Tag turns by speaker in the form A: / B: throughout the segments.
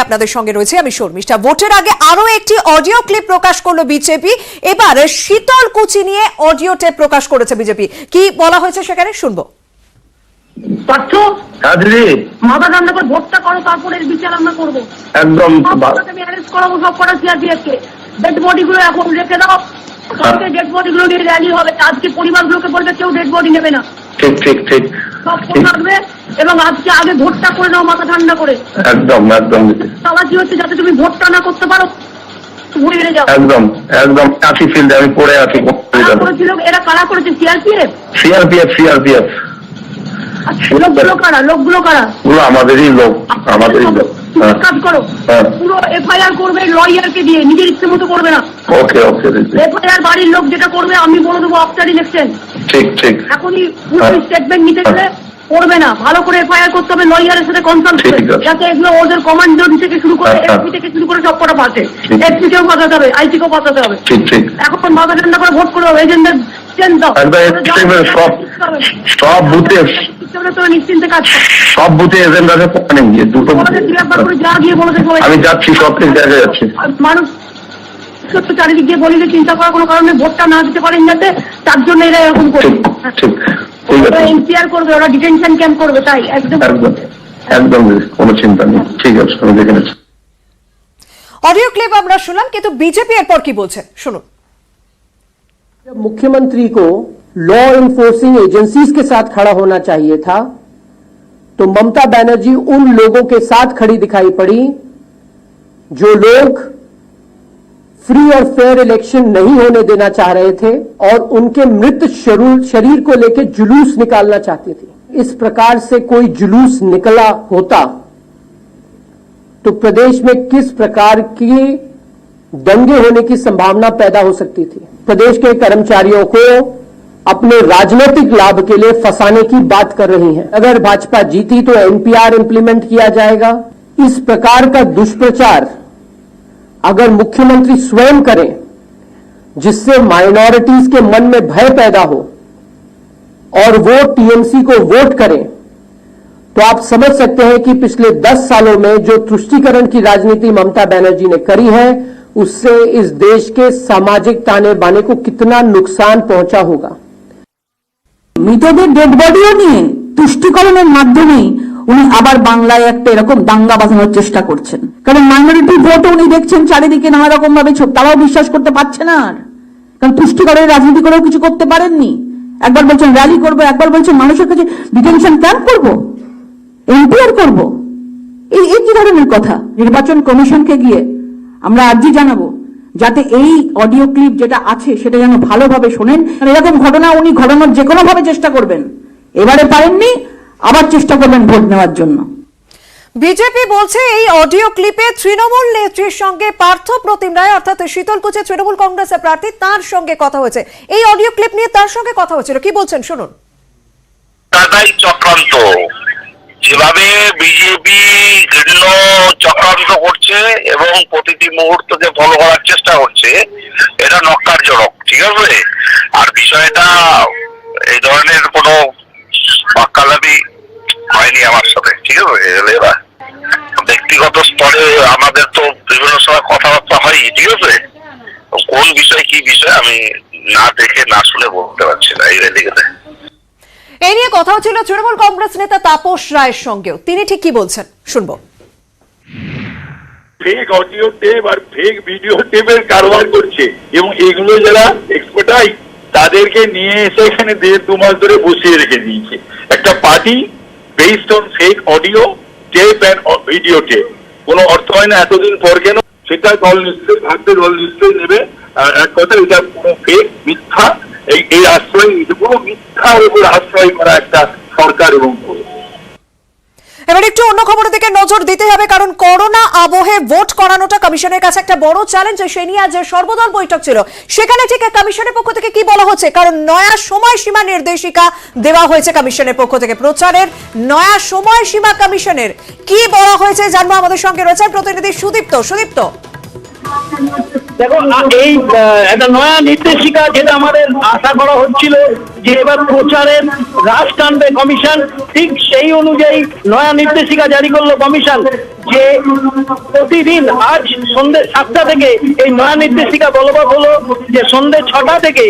A: আপনাদের সঙ্গে রয়েছে আমি শর্মিষ্ঠা। ভোটের আগে আরো একটি অডিও ক্লিপ প্রকাশ করলো বিজেপি। এবার শীতলকুচি নিয়ে অডিও টেপ প্রকাশ করেছে বিজেপি। কি বলা হয়েছে সেখানে শুনবো।
B: মাথা ঠান্ডা করে ভোটটা করো, তারপরে বিচার আমরা করবো। একদম আমি অ্যারেস্ট করাবো সব কটা সিআরপিএফকে। ডেড বডি গুলো এখন রেখে দাও, কালকে ডেড বডি গুলো নিয়ে র্যালি হবে। আজকে পরিবারগুলোকে বলবে কেউ ডেড বডি নেবে না। ঠিক ঠিক ঠিক সব থাকবে এবং আজকে আগে ভোটটা করে নাও মাথা ঠান্ডা করে। একদম একদম চালাকি হচ্ছে যাতে তুমি ভোটটা না করতে পারো, ঘুরে বেড়ে যাও। একদম একদম কাশি ফিল্ডে আমি পড়ে আছি। করেছিল এরা কারা করেছে? CRPF CRPF CRPF. লোকগুলো কারা? লোকগুলো কারা? ওগুলো আমাদেরই লোক, আমাদেরই লোক। কাজ করো, পুরো এফআইআর করবে লয়ারকে দিয়ে, নিজের ইচ্ছে মতো করবে না। ওকে ওকে। এফআইআর বাড়ির লোক যেটা করবে আমি বলে দেবো আফটার ইলেকশন। ঠিক ঠিক। এখনই পুরো স্টেটমেন্ট নিতে গেলে করবে না, ভালো করে এফআইআর করতে হবে লয়ারের সাথে কনসাল্ট করে, যাতে এগুলো ওদের কমান্ডার থেকে শুরু করে এসপি থেকে শুরু করে সব কটা পাচ্ছে। এসপি কেও পাঠাতে হবে, আইসি কেও পাঠাতে হবে। ঠিক ঠিক। এখন মাথা ঠান্ডা করে ভোট করে এজেন্টদের চেঞ্জ দাও। সব বুথে নিশ্চিন্তে কাজ সব বুথে এজেন্ট আছে। দুটো যা গিয়ে বলে আমি যাচ্ছি, সব থেকে জায়গায় যাচ্ছি। মানুষ চারিদিক দিয়ে বলি যে চিন্তা করার কোনো কারণে ভোটটা না দিতে পারেন যাতে, তার জন্য এরা এরকম করে। ওরা এনসিআর করবে, ওরা ডিটেনশন ক্যাম্প করবে। তাই একদম একদম কোনো চিন্তা নেই। ঠিক আছে, আমি দেখে নিচ্ছি।
A: অডিও ক্লিপ আমরা শুনলাম, কিন্তু বিজেপি এরপর কি বলছে শুনুন।
C: मुख्यमंत्री को लॉ इन्फोर्सिंग एजेंसीज के साथ खड़ा होना चाहिए था, तो ममता बनर्जी उन लोगों के साथ खड़ी दिखाई पड़ी जो लोग फ्री और फेयर इलेक्शन नहीं होने देना चाह रहे थे और उनके मृत शरीर को लेकर जुलूस निकालना चाहते थे। इस प्रकार से कोई जुलूस निकला होता तो प्रदेश में किस प्रकार की दंगे होने की संभावना पैदा हो सकती थी। प्रदेश के कर्मचारियों को अपने राजनीतिक लाभ के लिए फंसाने की बात कर रही हैं। अगर भाजपा जीती तो एनपीआर इंप्लीमेंट किया जाएगा। इस प्रकार का दुष्प्रचार अगर मुख्यमंत्री स्वयं करें, जिससे माइनॉरिटीज के मन में भय पैदा हो और वो टीएमसी को वोट करें, तो आप समझ सकते हैं कि पिछले 10 सालों में जो तुष्टीकरण की राजनीति ममता बनर्जी ने करी है, उससे इस देश के सामाजिक ताने बाने को कितना नुकसान पहुंचा होगा।
D: মৃতদের ডেড বডিও নিয়ে তুষ্টিকরণের মাধ্যমেই উনি আবার বাংলায় একটা এরকম দাঙ্গা বাঁধানোর চেষ্টা করছেন। কারণ মাইনরিটি ভোট উনি দেখছেন চারিদিকে নানা রকম ভাবে, তারাও বিশ্বাস করতে পারছে না। আর কারণ তুষ্টিকরণের রাজনীতি করেও কিছু করতে পারেননি। একবার বলছেন র্যালি করবো, একবার বলছেন মানুষের কাছে ডিটেনশন ক্যাম্প করবো, এনপিআর করবো। এই কি ধরনের কথা? নির্বাচন কমিশনকে গিয়ে আমরা আর্জি জানাবো যাতে এই অডিও ক্লিপ যেটা আছে সেটা যেন ভালোভাবে শোনেন। এরকম ঘটনা উনি ঘটানোর যে কোনো ভাবে চেষ্টা করবেন। এবারে পারেননি, আবার চেষ্টা করবেন ভোট নেওয়ার জন্য।
A: বিজেপি বলছে এই অডিও ক্লিপে তৃণমূল নেত্রীর সঙ্গে পার্থ প্রতিম রায়, অর্থাৎ শীতলকুচি তৃণমূল কংগ্রেসের প্রার্থী, তার সঙ্গে কথা হয়েছে। এই অডিও ক্লিপ নিয়ে তার সঙ্গে কথা হয়েছিল, কি বলছেন শুনুন।
E: চক্রান্ত যেভাবে বিজেপি ঘৃণ্য চক্রান্ত করছে এবং প্রতিটি মুহূর্তকে ফলো করার চেষ্টা করছে, এটা নক্কারজনক। ঠিক আছে, আর বিষয়টা এই ধরনের কোনো বাক্যালাপি হয়নি আমার সাথে। ঠিক আছে, এবার ব্যক্তিগত স্তরে আমাদের তো বিভিন্ন সময় কথাবার্তা হয়। ঠিক আছে, কোন বিষয় কি বিষয় আমি না দেখে না শুনে বলতে পারছি না। এই রেলিগেতে
A: এই নিয়ে কথা হচ্ছিল তৃণমূল কংগ্রেস নেতা তাপস রায়ের সঙ্গেও। তিনি ঠিক কি বলছেন শুনবো।
F: ফেক অডিও টেপ আর ফেক ভিডিও টেপের কারবার করছে এবং এগুলো যারা এক্সপার্টাইজ তাদেরকে নিয়ে এসে এখানে 1.5-2 মাস ধরে বসিয়ে রেখে দিয়েছে। একটা party based on fake audio tape and video tape. কোনো অর্থ হয় না এতদিন পর কেন, সেটা দল নিশ্চয়ই ভাববে, দল নিশ্চয়ই নেবে। আর এক কথা, এটা পুরো ফেক, মিথ্যা। এই আশ্রয়, পুরো মিথ্যার উপর আশ্রয় করা একটা সরকার এবং
A: এবার একটু অন্য খবরের দিকে নজর দিতে হবে, কারণ করোনা আবহে ভোট করানোটা কমিশনের কাছে একটা বড় চ্যালেঞ্জ। সে নিয়ে আজ সর্বদল বৈঠক ছিল, সেখানে ঠিক কমিশনের পক্ষ থেকে কি বলা হচ্ছে, কারণ নয়া সময়সীমা নির্দেশিকা দেওয়া হয়েছে কমিশনের পক্ষ থেকে। প্রচারের নয়া সময়সীমা কমিশনের কি বলা হয়েছে জানবো। আমাদের সঙ্গে রয়েছে প্রতিনিধি সুদীপ্ত। সুদীপ্ত,
G: দেখো, এই একটা নয়া নির্দেশিকা যেটা আমাদের আশা করা হচ্ছিল যে এবার প্রচারের রাশ টানবে কমিশন, ঠিক সেই অনুযায়ী নয়া নির্দেশিকা জারি করলো কমিশন যে প্রতিদিন আজ সন্ধ্যে 7টা থেকে এই নয়া নির্দেশিকা বলবৎ হলো যে সন্ধ্যে 6টা থেকে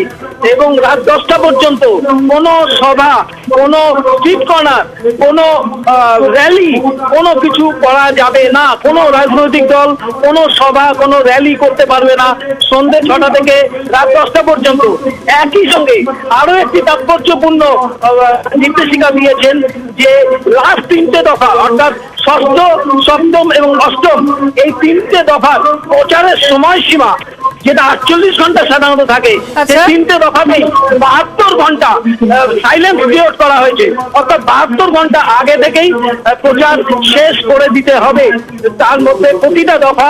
G: এবং রাত 10টা পর্যন্ত কোনো সভা, কোনো স্ট্রিট কর্নার, কোনো র্যালি, কোনো কিছু করা যাবে না। কোনো রাজনৈতিক দল কোনো সভা, কোনো র্যালি করতে পারবে না সন্ধ্যে 6টা থেকে রাত 10টা পর্যন্ত। একই সঙ্গে আরো একটি তাৎপর্যপূর্ণ নির্দেশিকা দিয়েছেন যে লাস্ট 3টে দফা অর্থাৎ ষষ্ঠ, সপ্তম এবং অষ্টম এই 3টে দফার প্রচারের সময়সীমা যেটা 48 ঘন্টা সাধারণত থাকে, সেই 3টে দফাতেই 72 ঘন্টা সাইলেন্স পিরিয়ড করা হয়েছে। অর্থাৎ 72 ঘন্টা আগে থেকেই প্রচার শেষ করে দিতে হবে। তার মধ্যে প্রতিটা দফা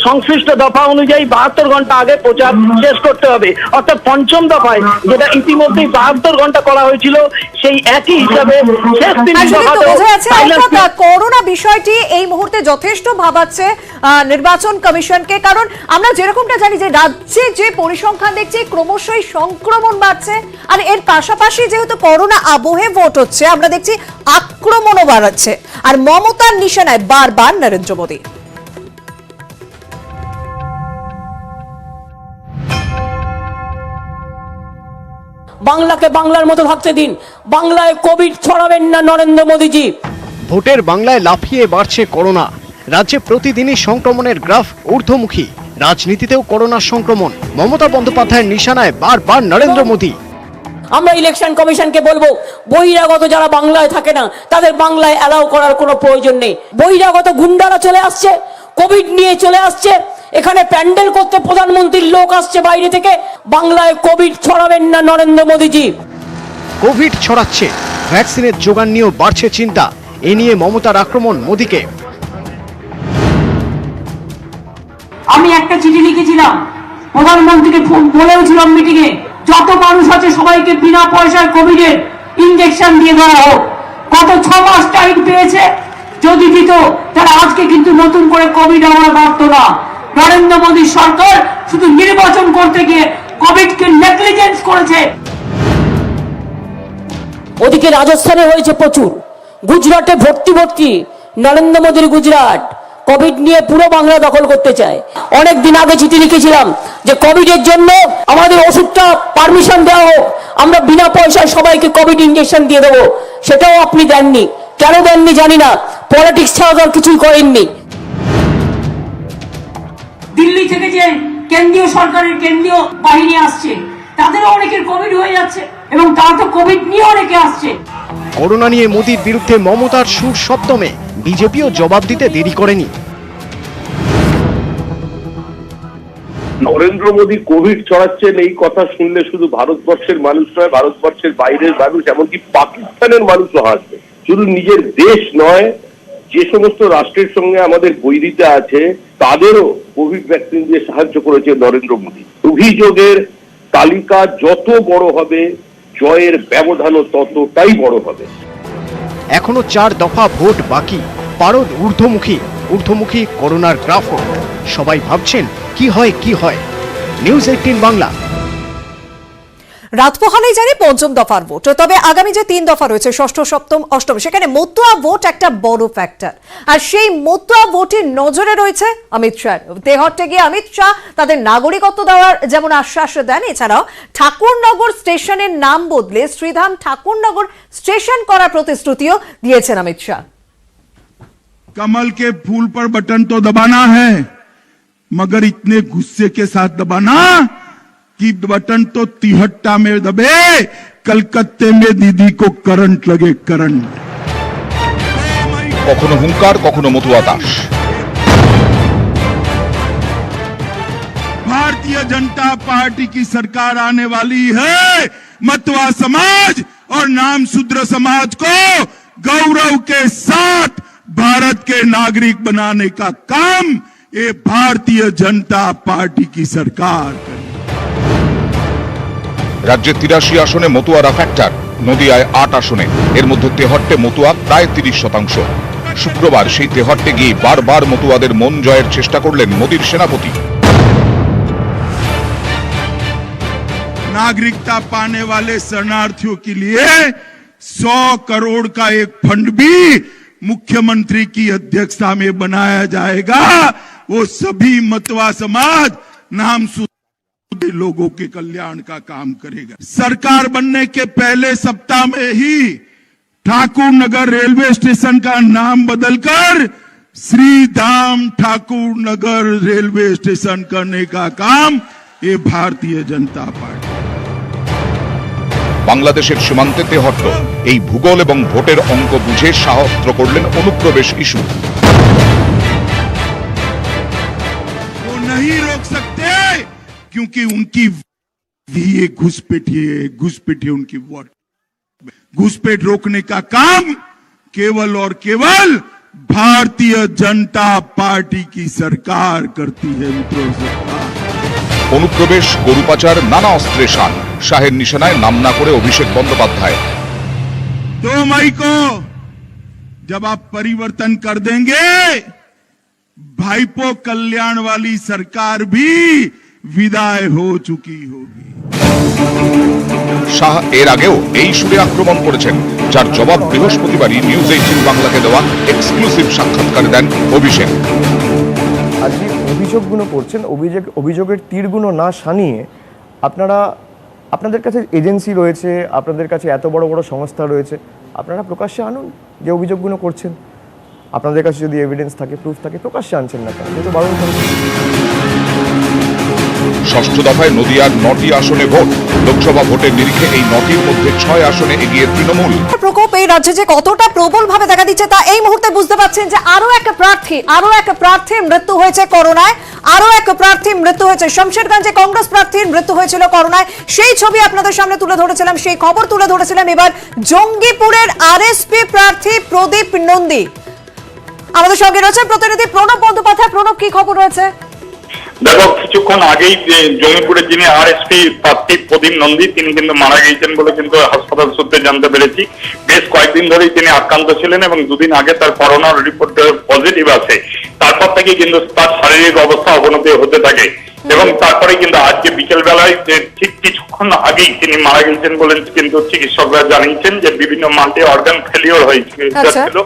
G: সংশ্লিষ্ট দফা অনুযায়ী 72 ঘন্টা আগে প্রচার শেষ করতে হবে। অর্থাৎ পঞ্চম দফায় যেটা ইতিমধ্যেই 72 ঘন্টা করা হয়েছিল, সেই একই হিসাবে শেষ 3 দফাতে
A: করোনা বিষয়টি এই মুহূর্তে যথেষ্ট ভাবাচ্ছে নির্বাচন কমিশনকে। কারণ আমরা যেরকমটা জানি যে রাজ্যে যে পরিসংখ্যান দেখছি ক্রমশই সংক্রমণ বাড়ছে, আর এর পাশাপাশি যেহেতু করোনা আবহে ভোট হচ্ছে, আমরা দেখছি আক্রমণও বাড়াচ্ছে। আর মমতার নিশানায় বারবার নরেন্দ্র মোদী।
H: বাংলাকে বাংলার মতো ভাবতে দিন। বাংলায় কোভিড ছড়াবেন না নরেন্দ্র মোদীজি।
I: ভোটের বাংলায় লাফিয়ে বাড়ছে করোনা। রাজ্যে প্রতিদিনই সংক্রমণের গ্রাফ ঊর্ধ্বমুখী। রাজনীতিতেও করোনার সংক্রমণ। মমতা বন্দ্যোপাধ্যায়ের নিশানায় বারবার নরেন্দ্র মোদী।
H: আমরা ইলেকশন কমিশনকে বলবো, বহিরাগত যারা বাংলায় থাকে না তাদের বাংলায় অ্যালাউ করার কোনো প্রয়োজন নেই। বহিরাগত গুন্ডারা চলে আসছে, কোভিড নিয়ে চলে আসছে, এখানে প্যান্ডেল করতে প্রধানমন্ত্রীর লোক আসছে বাইরে থেকে। বাংলায় কোভিড ছড়াবেন না নরেন্দ্র মোদীজি।
I: কোভিড ছড়াচ্ছে, ভ্যাকসিনের যোগান নিয়েও বাড়ছে চিন্তা। এ নিয়ে মমতার আক্রমণ মোদীকে।
D: আমি একটা চিঠি লিখেছিলাম, প্রধানমন্ত্রীকে বলেওছিলাম মিটিং এ, যত মানুষ আছে সবাইকে বিনা পয়সায় কোভিডের ইনজেকশন দিয়ে দেওয়া হোক। গত 6 মাস টাইম পেয়েছে, যদি দিত তাহলে আজকে কিন্তু নতুন করে কোভিড আমরা বাড়তো না। নরেন্দ্র মোদী সরকার শুধু নির্বাচন করতে গিয়ে কোভিডকে নেগলিজেন্স করেছে।
H: ওদিকে রাজস্থানে হয়েছে প্রচুর, গুজরাটে ভর্তি নরেন্দ্র মোদীর গুজরাট কোভিড নিয়ে পুরো বাংলা দখল করতে চায়। অনেকদিন আগে চিঠি লিখেছিলাম যে কোভিডের জন্য আমাদের ওষুধটা পারমিশন দেওয়া হোক, আমরা বিনা পয়সায় সবাইকে কোভিড ইনজেকশন দিয়ে দেবো। সেটাও আপনি দেননি। কেন দেননি জানি না, পলিটিক্স ছাড়া তো আর কিছুই করেননি।
D: দিল্লি থেকে যে কেন্দ্রীয় সরকারের কেন্দ্রীয় বাহিনী আসছে, তাদেরও অনেকের কোভিড হয়ে যাচ্ছে এবং তারা তো কোভিড নিয়ে অনেকে আসছে।
I: করোনা নিয়ে মোদীর বিরুদ্ধে মমতার সুর সপ্তমে। বিজেপিও জবাব দিতে দেরি করেনি।
J: নরেন্দ্র মোদী কোভিড ছড়াচ্ছেন এই কথা শুনলে শুধু ভারতবর্ষের মানুষ নয়, ভারতবর্ষের বাইরের মানুষ, এমনকি পাকিস্তানের মানুষও হাসবে। শুধু নিজের দেশ নয়, যে সমস্ত রাষ্ট্রের সঙ্গে আমাদের বৈরিতা আছে তাদেরও কোভিড ভ্যাকসিন দিয়ে সাহায্য করেছে নরেন্দ্র মোদী। অভিযোগের তালিকা যত বড় হবে, জয়ের ব্যবধানও ততটাই বড় হবে।
I: এখনো 4 দফা ভোট বাকি। পারদ ঊর্ধ্বমুখী করোনার গ্রাফও। সবাই ভাবছেন কি হয়। নিউজ 18 বাংলা।
A: রাত পোহালেই জানি পঞ্চম দফার ভোট, তবে আগামী যে 3 দফা রয়েছে ষষ্ঠ, সপ্তম, অষ্টম, সেখানে মতুয়া ভোট একটা বড় ফ্যাক্টর। আর সেই মতুয়া ভোটের নজরে রয়েছে অমিত শাহ। তেহট্টে গিয়ে অমিত শাহ তাদের নাগরিকত্ব দেওয়ার যেমন আশ্বাস দেন, এছাড়াও ঠাকুরনগর স্টেশনের নাম বদলে শ্রীধাম ঠাকুরনগর স্টেশন করার প্রতিশ্রুতিও দিয়েছেন অমিত শাহ।
K: कमल के फूल पर बटन तो दबाना है, मगर इतने गुस्से के साथ दबाना कि बटन तो तिहट्टा में दबे, कलकत्ते में दीदी को करंट लगे, करंट।
L: কখনো হুঙ্কার, কখনো মতুয়া দাস।
K: भारतीय जनता पार्टी की सरकार आने वाली है। मतवा समाज और नाम शूद्र समाज को गौरव के साथ भारत के नागरिक बनाने का काम ये भारतीय जनता पार्टी की सरकार करेगी।
L: রাজ্যের 83 আসনে মতুয়ারা ফ্যাক্টর। নদিয়ায় 8 আসনে, এর মধ্যে তেহট্টে মতুয়া প্রায় 30%। শুক্রবার সেই তেহট্টে গিয়ে বারবার মতুয়াদের মন জয়ের চেষ্টা করলেন মোদীর সেনাপতি।
K: नागरिकता पाने वाले शरणार्थियों के लिए 100 करोड़ का एक फंड भी मुख्यमंत्री की अध्यक्षता में बनाया जाएगा। वो सभी मतवा समाज नाम लोगों के कल्याण का काम करेगा। सरकार बनने के पहले सप्ताह में ही ठाकुर नगर रेलवे स्टेशन का नाम बदलकर श्री धाम ठाकुर नगर रेलवे स्टेशन करने का काम ये भारतीय जनता पार्टी।
L: বাংলাদেশের সীমান্তে তেহট্ট এই ভূগোল এবং ভোটের অঙ্ক বুঝে সাহস্ত্র করলেন অনুপ্রবেশ ইস্যু।
K: वो नहीं रोक सकते क्योंकि उनकी ये घुसपैठी है, घुसपैठी उनकी वोट। घुसपैठ रोकने का काम केवल और केवल भारतीय जनता पार्टी की सरकार करती है मित्रों। सरकार
L: অনুপ্রবেশ, গরু পাচার, নানা অস্ত্রে শান, শাহের নিশানায় নাম না করে অভিষেক বন্দ্যোপাধ্যায়।
K: 2 मई को जब आप परिवर्तन कर देंगे, भाईपो कल्याण वाली सरकार भी विदाई हो चुकी होगी।
L: শাহ এর আগেও এই সুরে আক্রমণ করেছেন, যার জবাব বৃহস্পতিবারই নিউজ 18 বাংলাকে দেওয়া এক্সক্লুসিভ সাক্ষাৎকারে দেন অভিষেক।
M: আর যে অভিযোগগুলো করছেন, অভিযোগের তীরগুলো না শানিয়ে আপনাদের কাছে এজেন্সি রয়েছে, আপনাদের কাছে এত বড় বড় সংস্থা রয়েছে, আপনারা প্রকাশ্যে আনুন যে অভিযোগগুলো করছেন। আপনাদের কাছে যদি এভিডেন্স থাকে, প্রুফ থাকে, প্রকাশ্যে আনছেন না কেন? এটা বারণ করুন।
L: ষষ্ঠ দফায় নদিয়ার 9টি আসনে ভোট। লোকসভা ভোটের নিরিখে এই 9টির মধ্যে 6 আসনে এগিয়ে তৃণমূল।
A: প্রকোপ এই রাজ্যে যে কতটা প্রবল ভাবে দেখা দিচ্ছে তা এই মুহূর্তে বুঝতে পারছেন যে আরো এক প্রার্থী মৃত্যু হয়েছে করোনায়। আরো এক প্রার্থী মৃত্যু হয়েছে শমশেরগঞ্জে। কংগ্রেস প্রার্থীর মৃত্যু হয়েছিল করোনায়। সেই ছবি আপনাদের সামনে তুলে ধরেছিলাম, সেই খবর তুলে ধরেছিলাম। এবার জঙ্গিপুরের আরএসপি প্রার্থী প্রদীপ নন্দী আমাদের সঙ্গে রয়েছেন প্রতিনিধি প্রণব বন্দ্যোপাধ্যায়। প্রণব, কি খবর রয়েছে?
F: দেখো, কিছুক্ষণ আগেই জঙ্গিপুরের যিনি আরএসপি প্রার্থী প্রদীপ নন্দী, তিনি কিন্তু মারা গিয়েছেন বলে কিন্তু হাসপাতাল সূত্রে জানতে পেরেছি। বেশ কয়েকদিন ধরেই তিনি আক্রান্ত ছিলেন এবং দুদিন আগে তার করোনার রিপোর্ট পজিটিভ আছে। তারপর থেকে কিন্তু তার শারীরিক অবস্থা অবনতি হতে থাকে এবং তারপরে কিন্তু আজকে বিকেল বেলায় ঠিক কিছুক্ষণ আগেই তিনি মারা গিয়েছেন বলে কিন্তু চিকিৎসকরা জানিয়েছেন যে বিভিন্ন মাল্টি অর্গান ফেলিওর হয়েছিল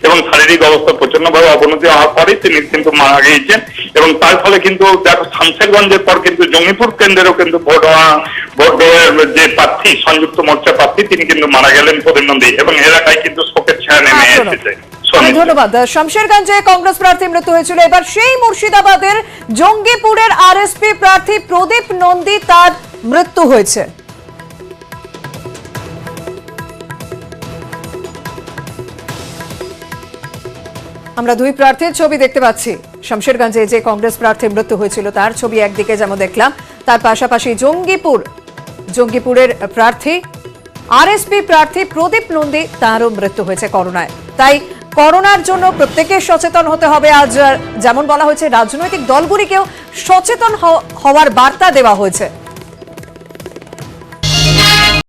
F: এবং শারীরিক অবস্থা প্রচন্ডভাবে অবনতি হওয়ার পরে তিনি কিন্তু মারা গিয়েছেন। এবং তার ফলে কিন্তু দেখো, শামশেরগঞ্জের পর কিন্তু জঙ্গিপুর কেন্দ্রেও কিন্তু ভোট যে প্রার্থী, সংযুক্ত মোর্চা প্রার্থী, তিনি কিন্তু মারা গেলেন প্রদীপ নন্দী এবং এলাকায় কিন্তু শোকের ছায়া নেমে এসেছে।
A: ধন্যবাদ। শমশেরগঞ্জে কংগ্রেস প্রার্থী মৃত্যু হয়েছিল। এবার সেই মুর্শিদাবাদের জঙ্গিপুরের আরএসপি প্রার্থী প্রদীপ নন্দী, তার মৃত্যু হয়েছে। আমরা দুই প্রার্থীর ছবি দেখতে পাচ্ছি। শমশেরগঞ্জে যে কংগ্রেস প্রার্থীর মৃত্যু হয়েছিল তার ছবি একদিকে যেমন দেখলাম, তার পাশাপাশি জঙ্গিপুরের প্রার্থী আরএসপি প্রার্থী প্রদীপ নন্দী, তারও মৃত্যু হয়েছে করোনায়। তাই করোনার জন্য প্রত্যেকে সচেতন হতে হবে। আজ যেমন বলা হয়েছে, রাজনৈতিক দলগুলিকেও সচেতন হওয়ার বার্তা দেওয়া হয়েছে।